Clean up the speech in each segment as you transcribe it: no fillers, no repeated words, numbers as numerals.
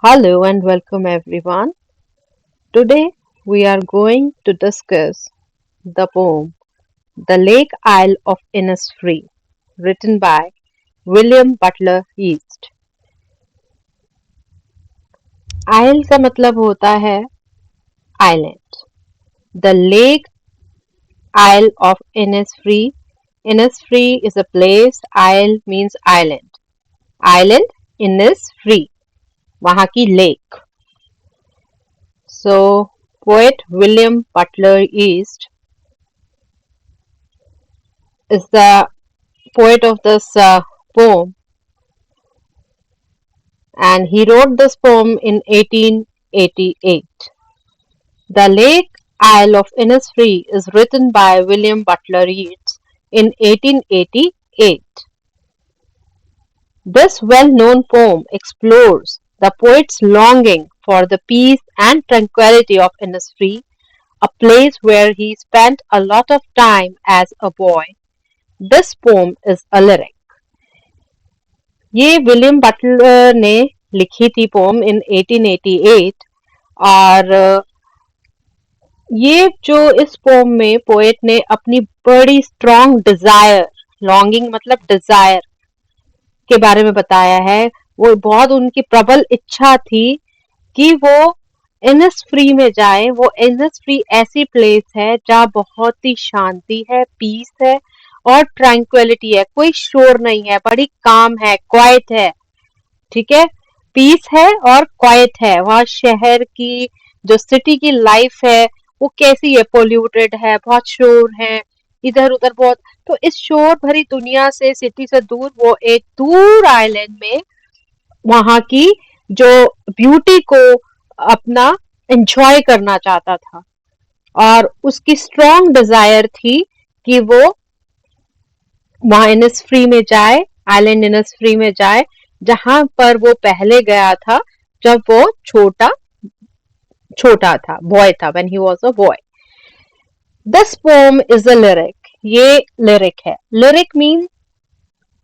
Hello and welcome everyone. Today we are going to discuss the poem The Lake Isle of Innisfree, written by William Butler Yeats. Isle का मतलब होता है island. The Lake Isle of Innisfree. Innisfree is a place. Isle means island. Island Innisfree. वहाँ की lake. So poet William Butler Yeats is the poet of this poem, and he wrote this poem in 1888. The Lake Isle of Innisfree is written by William Butler Yeats in 1888. This well-known poem explores the poet's longing for the peace and tranquility of Innisfree, a place where he spent a lot of time as a boy. This poem is a lyric. ये William Butler ने लिखी थी pome इन 1888 और ये जो इस pome में poet ने अपनी बड़ी स्ट्रॉन्ग डिजायर, लॉन्गिंग मतलब डिजायर के बारे में बताया है। वो बहुत उनकी प्रबल इच्छा थी कि वो इनिसफ्री में जाए। वो इनिसफ्री ऐसी प्लेस है जहाँ बहुत ही शांति है, पीस है और ट्रैंक्विलिटी है, कोई शोर नहीं है, बड़ी काम है, क्वाइट है, ठीक है, पीस है और क्वाइट है। वहाँ शहर की जो सिटी की लाइफ है वो कैसी है, पोल्यूटेड है, बहुत शोर है, इधर उधर बहुत। तो इस शोर भरी दुनिया से, सिटी से दूर वो एक दूर आइलैंड में वहां की जो ब्यूटी को अपना एंजॉय करना चाहता था और उसकी स्ट्रॉन्ग डिजायर थी कि वो वहां इनिसफ्री में जाए, आइलैंड इनिसफ्री में जाए, जहां पर वो पहले गया था जब वो छोटा छोटा था, बॉय था, when he was a boy. This poem is a lyric. ये लिरिक है। लिरिक मीन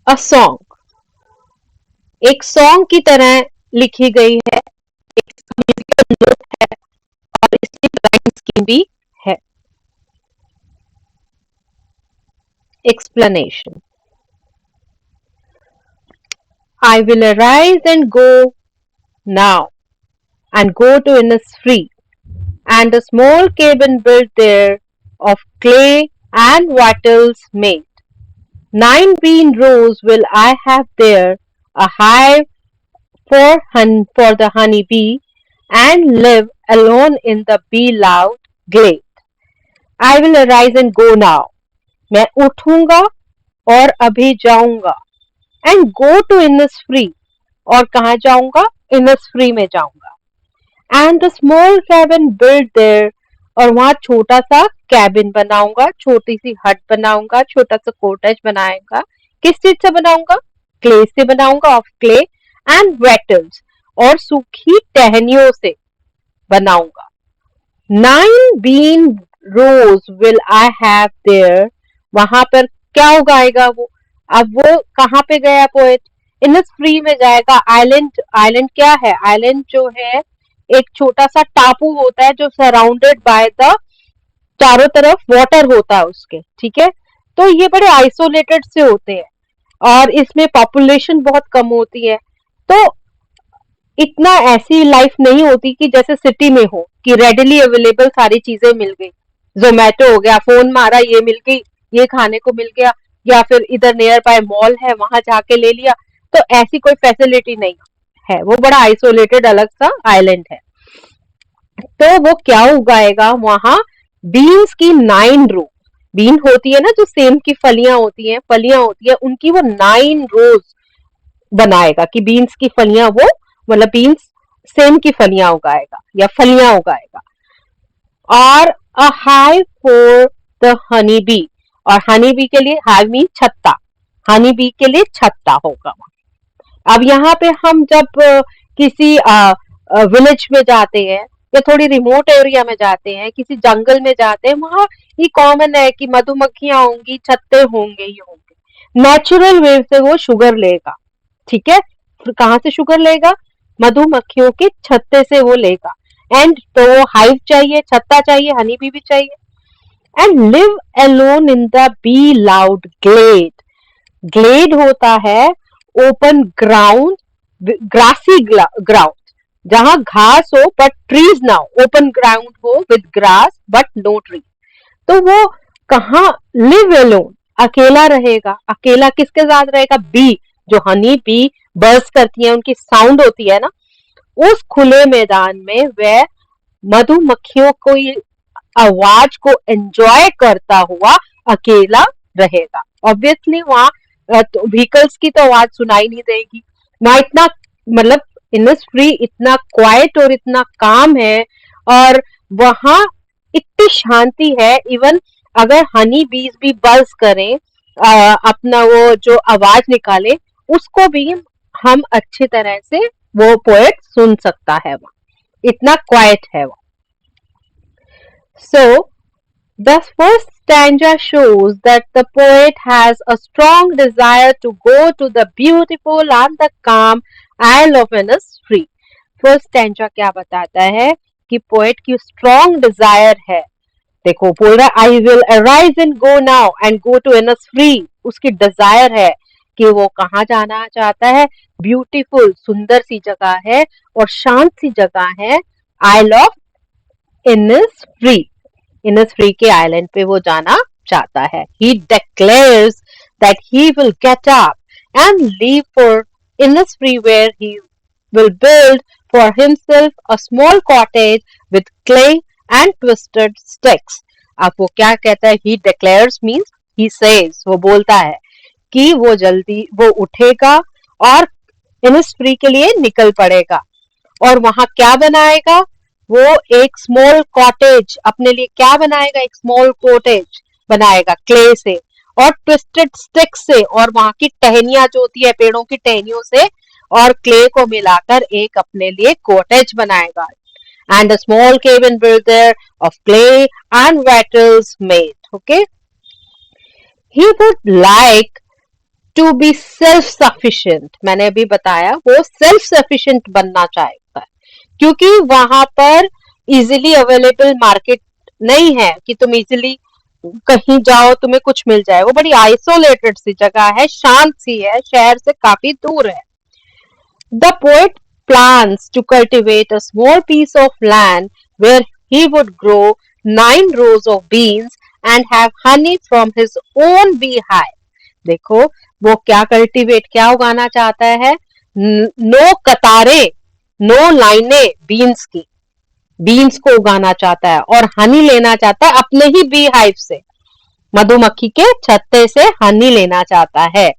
अ सॉन्ग, एक सॉन्ग की तरह लिखी गई है, एक म्यूजिकल नोट है और इसकी राइम स्कीम भी है। Explanation. I will arise and go now, and go to Innisfree, and a small cabin built there of clay and wattles made. 9 bean rows will I have there, a hive for the honey bee, and live alone in the bee loud glade. I will arise and go now. मैं उठूंगा और अभी जाऊंगा। And go to Innisfree, और कहा जाऊंगा, Innisfree में जाऊंगा। And the small cabin build their, और वहां छोटा सा कैबिन बनाऊंगा, छोटी सी हट बनाऊंगा, छोटा सा कॉटेज बनाऊंगा। किस चीज से बनाऊंगा? क्ले से बनाऊंगा, ऑफ क्ले एंड वेटल्स, और सूखी टहनियों से बनाऊंगा। 9 bean rows will I have there, वहां पर क्या उगाएगा वो? अब वो कहाँ पे गया पोएट? इनिसफ्री में जाएगा। आइलैंड, आइलैंड क्या है? आइलैंड जो है एक छोटा सा टापू होता है जो सराउंडेड बाय द, चारों तरफ वाटर होता है उसके, ठीक है। तो ये बड़े आइसोलेटेड से होते हैं और इसमें पॉपुलेशन बहुत कम होती है। तो इतना ऐसी लाइफ नहीं होती कि जैसे सिटी में हो कि रेडिली अवेलेबल सारी चीजें मिल गई। जोमेटो हो गया, फोन मारा, ये मिल गई, ये खाने को मिल गया, या फिर इधर नियर बाय मॉल है वहां जाके ले लिया। तो ऐसी कोई फैसिलिटी नहीं है, वो बड़ा आइसोलेटेड अलग सा आइलैंड है। तो वो क्या उगाएगा वहां? बीन्स की 9 रो। बीन होती है ना, जो सेम की फलियां होती हैं, फलियां होती है उनकी, वो 9 रोज बनाएगा कि बीन्स की फलियां, वो मतलब बीन्स सेम की फलियां उगाएगा या फलियां उगाएगा। और a hive for the honey bee, और हनी बी के लिए हाइव मीन छत्ता, हनी बी के लिए छत्ता होगा। अब यहाँ पे हम जब किसी विलेज में जाते हैं या थोड़ी रिमोट एरिया में जाते हैं, किसी जंगल में जाते हैं, वहां ये कॉमन है कि मधुमक्खियां होंगी, छत्ते होंगे, ये होंगे। नेचुरल वे से वो शुगर लेगा, ठीक है। फिर कहाँ से शुगर लेगा? मधुमक्खियों के छत्ते से वो लेगा। एंड तो वो हाइव चाहिए, छत्ता चाहिए, हनी बी भी चाहिए। And live alone in the bee loud glade. Glade होता है ओपन ग्राउंड, ग्रासी ग्राउंड, जहां घास हो बट ट्रीज ना हो, ओपन ग्राउंड हो with grass but no tree. तो वो कहाँ लिव एलोन, अकेला रहेगा। अकेला किसके साथ रहेगा? बी, जो हनी बी बर्स करती है, उनकी साउंड होती है ना, उस खुले मैदान में वह मधुमक्खियों को आवाज को एंजॉय करता हुआ अकेला रहेगा। ऑब्वियसली वहां व्हीकल्स की तो आवाज सुनाई नहीं देगी। वहां इतना मतलब इंडस्ट्री इतना क्वाइट और इतना काम है, और वहां इतनी शांति है। इवन अगर हनी बीज भी बज करें, अपना वो जो आवाज निकाले, उसको भी हम अच्छी तरह से वो पोएट सुन सकता है। वहां इतना क्वाइट है वो। So, the first stanza shows that the poet has a strong desire to go to the beautiful and the calm Isle of Innisfree. First stanza क्या बताता है कि पोएट की स्ट्रॉन्ग डिजायर है। देखो बोल रहा है I will arise and go now and go to Innisfree. उसकी डिजायर है कि वो कहाँ जाना चाहता है। ब्यूटीफुल, सुंदर सी जगह है और शांत सी जगह है, आइल ऑफ इनसफ्री। इनसफ्री के आइलैंड पे वो जाना चाहता है। He declares that he will get up and leave for Innisfree, where he will build for himself a small cottage with clay and twisted sticks. अब वो क्या कहता है? He declares means he says, वो बोलता है कि वो जल्दी वो उठेगा और इनिस्फ्री के लिए निकल पड़ेगा। और वहां क्या बनाएगा? वो एक स्मॉल कॉटेज अपने लिए क्या बनाएगा? एक स्मॉल कॉटेज बनाएगा क्ले से और ट्विस्टेड स्टिक से, और वहां की टहनियां जो होती है पेड़ों की टहनियों से और क्ले को मिलाकर एक अपने लिए कॉटेज बनाएगा। And a small cabin built there of clay and wattles made. Okay, he would like to be self sufficient. मैंने अभी बताया वो सेल्फ सफिशिएंट बनना चाहता है, क्योंकि वहां पर इजीली अवेलेबल मार्केट नहीं है कि तुम इजीली कहीं जाओ तुम्हें कुछ मिल जाए। वो बड़ी आइसोलेटेड सी जगह है, शांत सी है, शहर से काफी दूर है। The poet plans to cultivate a small piece of land where he would grow 9 rows of beans and have honey from his own beehive. देखो वो क्या कल्टीवेट, क्या उगाना चाहता है? नो कतारे, नो लाइने बीन्स की, बीन्स को उगाना चाहता है और हनी लेना चाहता है अपने ही बी हाइव से, मधुमक्खी के छत्ते से हनी लेना चाहता है।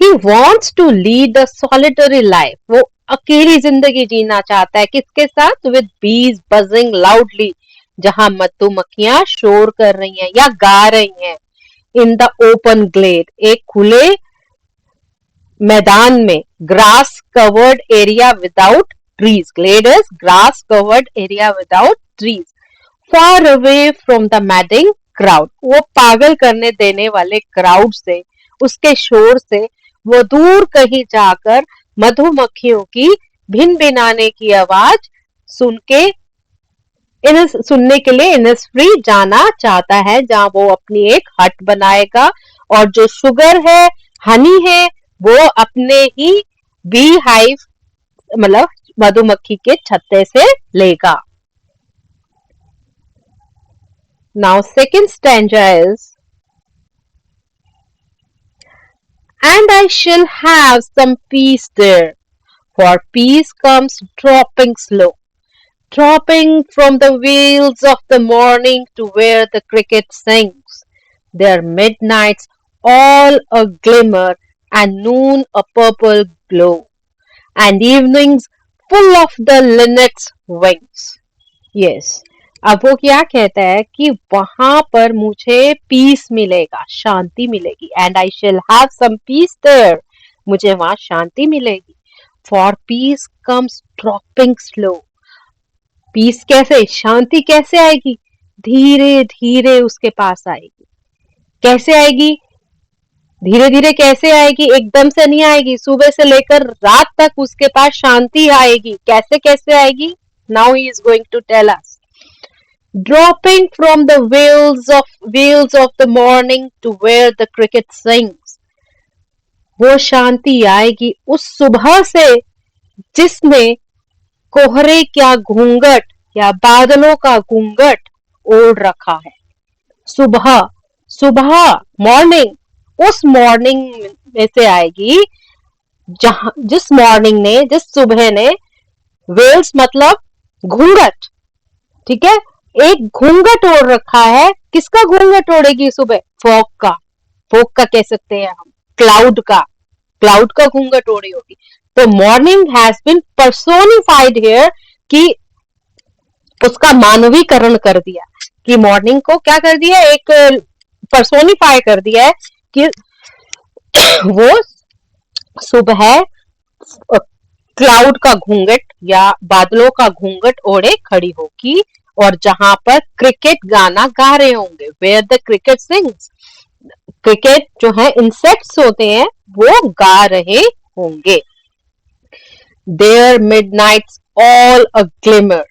He wants to lead a solitary life. वो अकेली जिंदगी जीना चाहता है। किसके साथ? With bees buzzing loudly, जहां मधुमक्खियां शोर कर रही हैं या गा रही हैं। In the open glade, एक खुले मैदान में, grass covered area without trees. Glade is grass covered area without trees, far away from the madding crowd. वो पागल करने देने वाले क्राउड से, उसके शोर से वो दूर कहीं जाकर मधुमक्खियों की भिन भिनाने की आवाज सुन के सुनने के लिए इनिस्फ्री जाना चाहता है, जहां वो अपनी एक हट बनाएगा और जो शुगर है, हनी है, वो अपने ही बी हाइव मतलब मधुमक्खी के छत्ते से लेगा। Now second stanza is, and I shall have some peace there, for peace comes dropping slow, dropping from the veils of the morning to where the cricket sings, their midnights all a glimmer and noon a purple glow, and evenings full of the linnet's wings. Yes, अब वो क्या कहता है कि वहां पर मुझे piece मिलेगा, शांति मिलेगी। And I shall have some peace there, मुझे वहां शांति मिलेगी। For peace comes dropping slow. Peace कैसे, शांति कैसे आएगी? धीरे धीरे उसके पास आएगी। कैसे आएगी? धीरे धीरे कैसे आएगी, एकदम से नहीं आएगी, सुबह से लेकर रात तक उसके पास शांति आएगी। कैसे कैसे आएगी? Now he is going to tell us. Dropping from the wheels of the morning to where the cricket sings. वो शांति आएगी उस सुबह से जिसने कोहरे क्या घूंघट या बादलों का घूंघट ओढ़ रखा है। सुबह, सुबह, मॉर्निंग, उस मॉर्निंग में से आएगी जहां जिस सुबह ने वेल्स मतलब घूंघट, ठीक है, एक घूंघट ओढ़ रखा है। किसका घूंघट ओढ़ेगी सुबह? फॉग का कह सकते हैं हम, क्लाउड का घूंघट ओढ़ी होगी। तो morning has been personified here, कि उसका मानवीकरण कर दिया, कि मॉर्निंग को क्या कर दिया, एक पर्सोनिफाई कर दिया है कि वो सुबह क्लाउड का घूंघट या बादलों का घूंघट ओढ़े खड़ी होगी, और जहां पर क्रिकेट गाना गा रहे होंगे, where the cricket sings, cricket जो है इंसेक्ट्स होते हैं वो गा रहे होंगे। There midnight's all a glimmer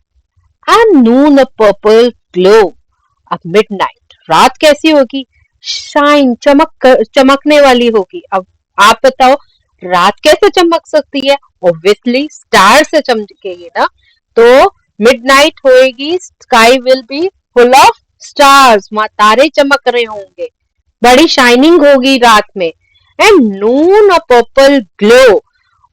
and noon a purple glow. अब मिडनाइट, रात कैसी होगी? शाइन, चमकने वाली होगी। अब आप बताओ रात कैसे चमक सकती है? ऑब्वियसली स्टार से चमकेगी ना। तो मिडनाइट होएगी, sky will be full of stars, वहां तारे चमक रहे होंगे, बड़ी शाइनिंग होगी रात में। And noon a purple glow,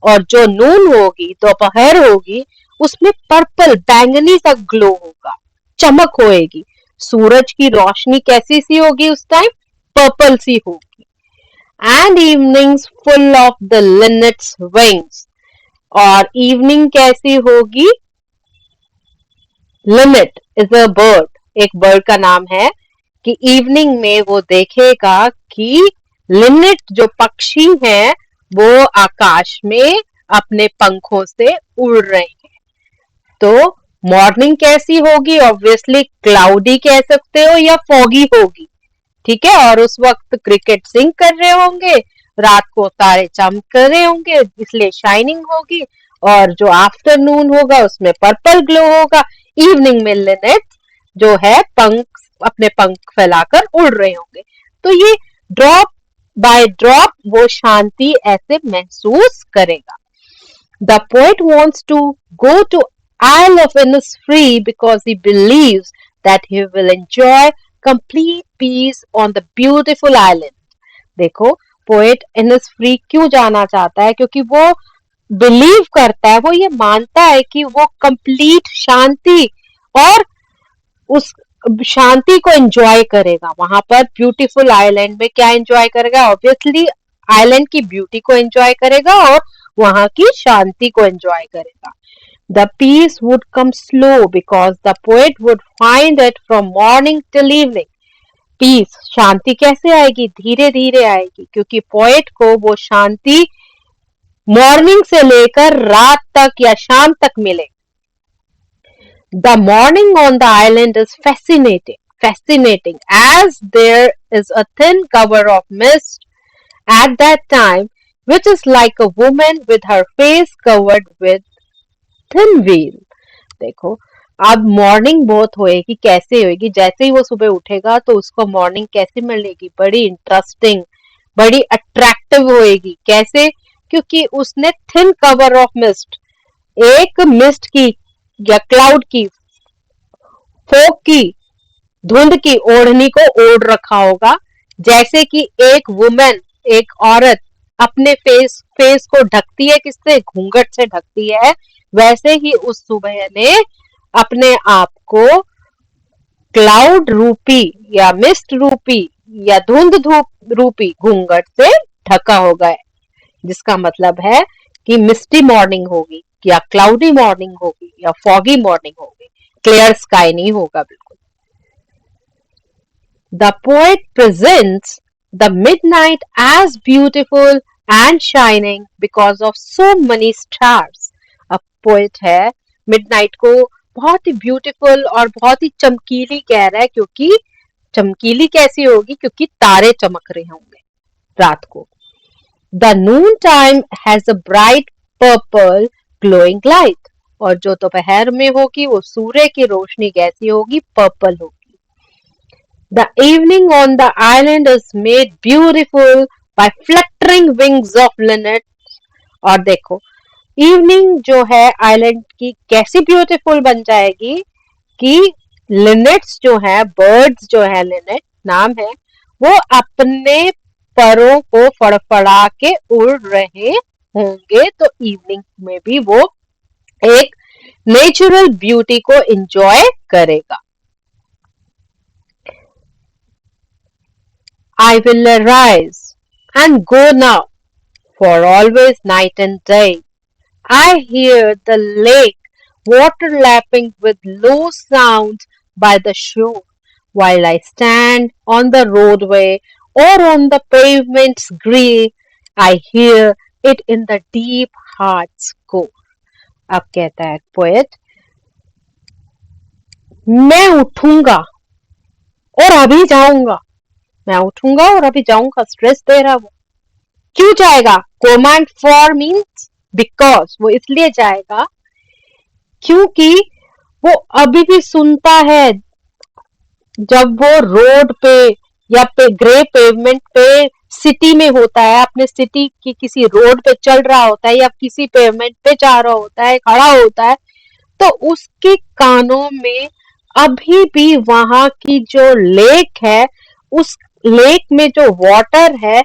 और जो नून होगी, दोपहर होगी, उसमें पर्पल, बैंगनी सा ग्लो होगा, चमक होएगी। सूरज की रोशनी कैसी सी होगी उस टाइम? पर्पल सी होगी। And evenings full of the linnet's wings, और इवनिंग कैसी होगी? लिनेट इज अ बर्ड, एक बर्ड का नाम है, कि इवनिंग में वो देखेगा कि लिनेट जो पक्षी हैं वो आकाश में अपने पंखों से उड़ रहे हैं। तो मॉर्निंग कैसी होगी? ऑब्वियसली क्लाउडी कह सकते हो या फॉगी होगी, ठीक है। और उस वक्त क्रिकेट सिंग कर रहे होंगे, रात को तारे चमक रहे होंगे, इसलिए शाइनिंग होगी। और जो आफ्टरनून होगा उसमें पर्पल ग्लो होगा। इवनिंग में लिनेट जो है अपने पंख फैलाकर उड़ रहे होंगे। तो ये ड्रॉप बाय ड्रॉप वो शांति ऐसे महसूस करेगा। The poet wants to go to Isle of Innisfree because he believes that he will enjoy complete peace on the beautiful island. देखो, पोएट इनिसफ्री क्यों जाना चाहता है? क्योंकि वो बिलीव करता है, वो ये मानता है कि वो कंप्लीट शांति और उस शांति को एंजॉय करेगा। वहां पर ब्यूटीफुल आइलैंड में क्या एंजॉय करेगा? ऑब्वियसली आइलैंड की ब्यूटी को एंजॉय करेगा और वहां की शांति को एंजॉय करेगा। The peace would come slow because the poet would find it from morning till evening. Peace, शांति कैसे आएगी? धीरे धीरे आएगी, क्योंकि पोएट को वो शांति मॉर्निंग से लेकर रात तक या शाम तक मिले। The morning on the island is fascinating as there is a thin cover of mist at that time, which is like a woman with her face covered with thin veil. देखो, अब मॉर्निंग बहुत होएगी, कैसे होएगी? जैसे ही वो सुबह उठेगा तो उसको मॉर्निंग कैसे मिलेगी? बड़ी इंटरेस्टिंग, बड़ी अट्रैक्टिव होएगी। कैसे? क्योंकि उसने थिन कवर ऑफ मिस्ट, एक मिस्ट की या क्लाउड की, फोग की, धुंध की ओढ़नी को ओढ़ रखा होगा। जैसे कि एक वुमेन, एक औरत अपने फेस को ढकती है, किससे? घूंघट से ढकती है। वैसे ही उस सुबह ने अपने आप को क्लाउड रूपी या मिस्ट रूपी या धुंध धूप रूपी घूंघट से ढका होगा, जिसका मतलब है कि मिस्टी मॉर्निंग होगी या क्लाउडी मॉर्निंग होगी या फॉगी मॉर्निंग होगी, क्लियर स्काई नहीं होगा बिल्कुल। The poet presents the midnight as beautiful and shining because of so many stars. अब पोएट है मिडनाइट को बहुत ही ब्यूटीफुल और बहुत ही चमकीली कह रहा है, क्योंकि चमकीली कैसी होगी? क्योंकि तारे चमक रहे होंगे। रात को। The Noon time has a bright purple glowing light, और जो दोपहर में होगी वो सूर्य की रोशनी कैसी होगी, पर्पल होगी। The evening on the island is made beautiful by fluttering wings of linnet, और देखो इवनिंग जो है आइलैंड की कैसी ब्यूटीफुल बन जाएगी कि लिनेट्स जो है, बर्ड्स जो है, लिनेट नाम है, वो अपने परों को फड़फड़ा के उड़ रहे होंगे, तो इवनिंग में भी वो एक नेचुरल ब्यूटी को एंजॉय करेगा। I will arise and go now, for always night and day I hear the lake water lapping with low sounds by the shore, while I stand on the roadway or on the pavement's green, I hear it in the deep heart's core. अब कहता है poet, मैं उठूंगा और अभी जाऊंगा, मैं उठूंगा और अभी जाऊंगा, स्ट्रेस दे रहा वो। क्यों जाएगा? कोमांड फॉर मीन्स बिकॉज, वो इसलिए जाएगा क्योंकि वो अभी भी सुनता है जब वो रोड पे या ग्रे पेवमेंट पे सिटी में होता है, अपने सिटी की किसी रोड पे चल रहा होता है या किसी पेवमेंट पे जा रहा होता है, खड़ा होता है, तो उसके कानों में अभी भी वहां की जो लेक है, उस लेक में जो वाटर है,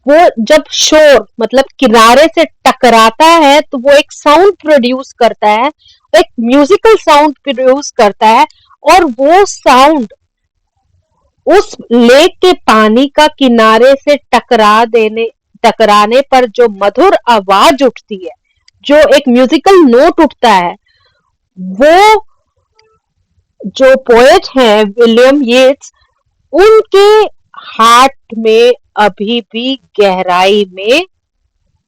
वो जब शोर मतलब किनारे से टकराता है तो वो एक साउंड प्रोड्यूस करता है, एक म्यूजिकल साउंड प्रोड्यूस करता है, और वो साउंड उस लेक के पानी का किनारे से टकराने पर जो मधुर आवाज उठती है, जो एक म्यूजिकल नोट उठता है, वो जो पोएट हैं विलियम येट्स, उनके हार्ट में अभी भी गहराई में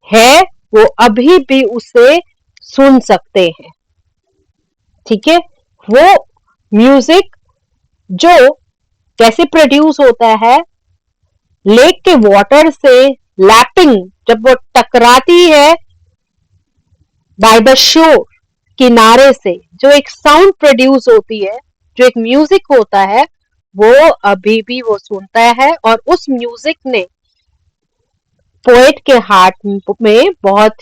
है, वो अभी भी उसे सुन सकते हैं। ठीक है, वो म्यूजिक जो कैसे प्रोड्यूस होता है, लेक के वाटर से लैपिंग, जब वो टकराती है बाय द शोर, किनारे से जो एक साउंड प्रोड्यूस होती है, जो एक म्यूजिक होता है, वो अभी भी वो सुनता है, और उस म्यूजिक ने पोएट के हार्ट में बहुत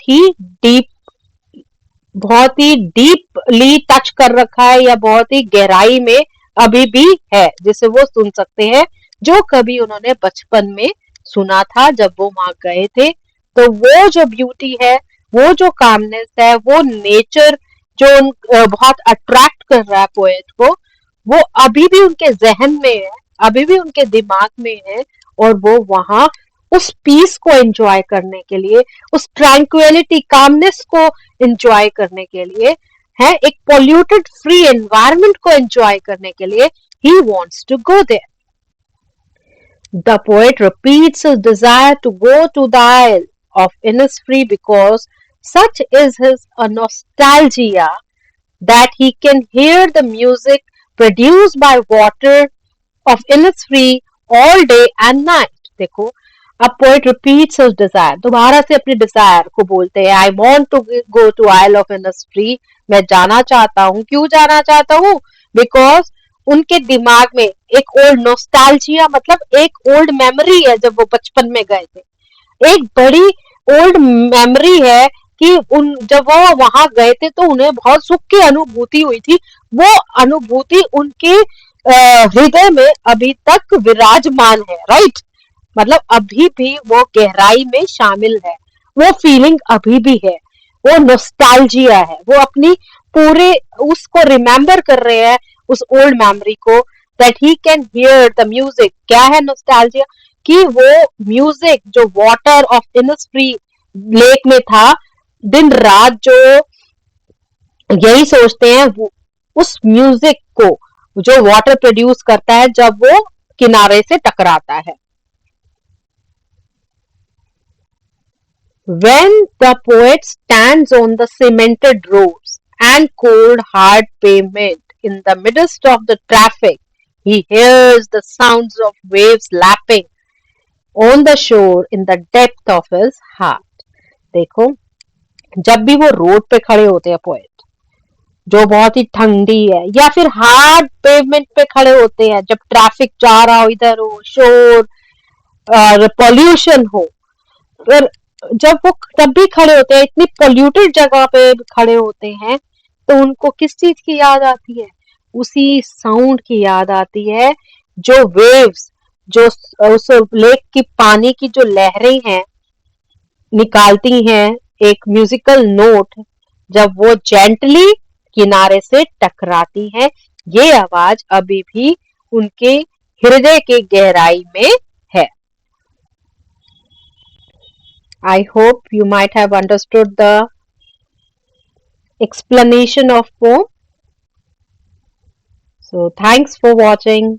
ही डीपली टच कर रखा है, या बहुत ही गहराई में अभी भी है, जिसे वो सुन सकते हैं, जो कभी उन्होंने बचपन में सुना था जब वो वहां गए थे। तो वो जो ब्यूटी है, वो जो कामनेस है, वो नेचर जो बहुत अट्रैक्ट कर रहा है पोएट को, वो अभी भी उनके जहन में है, अभी भी उनके दिमाग में है, और वो वहां उस पीस को एंजॉय करने के लिए, उस ट्रैंक्विलिटी कामनेस को एंजॉय करने के लिए है, एक पोल्यूटेड फ्री एनवायरनमेंट को एंजॉय करने के लिए he wants to go there. The poet repeats his desire to go to the Isle of Innisfree because such is his nostalgia that he can hear the music produced by water of Innisfree all day and night. देखो, अब poet repeats his Dzire, दोबारा से अपनी Dzire को बोलते हैं, I want to go to isle of Innisfree, मैं जाना चाहता हूँ। क्यों जाना चाहता हूँ? बिकॉज उनके दिमाग में एक ओल्ड नोस्टैल्जिया, मतलब एक ओल्ड मेमोरी है, जब वो बचपन में गए थे, एक बड़ी ओल्ड मेमोरी है कि उन जब वो वहां गए थे तो उन्हें बहुत सुख की अनुभूति हुई थी, वो अनुभूति उनके हृदय में अभी तक विराजमान है, राइट? मतलब अभी भी वो गहराई में शामिल है, वो फीलिंग अभी भी है, वो नोस्टैल्जिया है, वो अपनी पूरे उसको रिमेम्बर कर रहे हैं, उस ओल्ड मेमोरी को, that he can hear the music. क्या है नोस्टैल्जिया? कि वो म्यूजिक जो वाटर ऑफ इनिस्फ्री लेक में था, दिन रात जो यही सोचते हैं, वो उस म्यूजिक को जो वाटर प्रोड्यूस करता है जब वो किनारे से टकराता है। When the poet stands on the cemented roads and cold hard pavement in the midst of the traffic, he hears the sounds of waves lapping. on the shore in the depth of his heart. देखो, जब भी वो road पे खड़े होते हैं poet, जो बहुत ही ठंडी है, या फिर हार्ड पेवमेंट पे खड़े होते हैं, जब ट्रैफिक जा रहा हो, इधर हो शोर और पॉल्यूशन हो, पर जब वो तब भी खड़े होते हैं, इतनी पोल्यूटेड जगह पे खड़े होते हैं, तो उनको किस चीज की याद आती है? उसी साउंड की याद आती है, जो वेव्स, जो उस लेक की पानी की जो लहरें हैं निकालती हैं, एक म्यूजिकल नोट, जब वो जेंटली किनारे से टकराती है, ये आवाज अभी भी उनके हृदय के गहराई में है. I hope you might have understood the explanation of poem. So thanks for watching.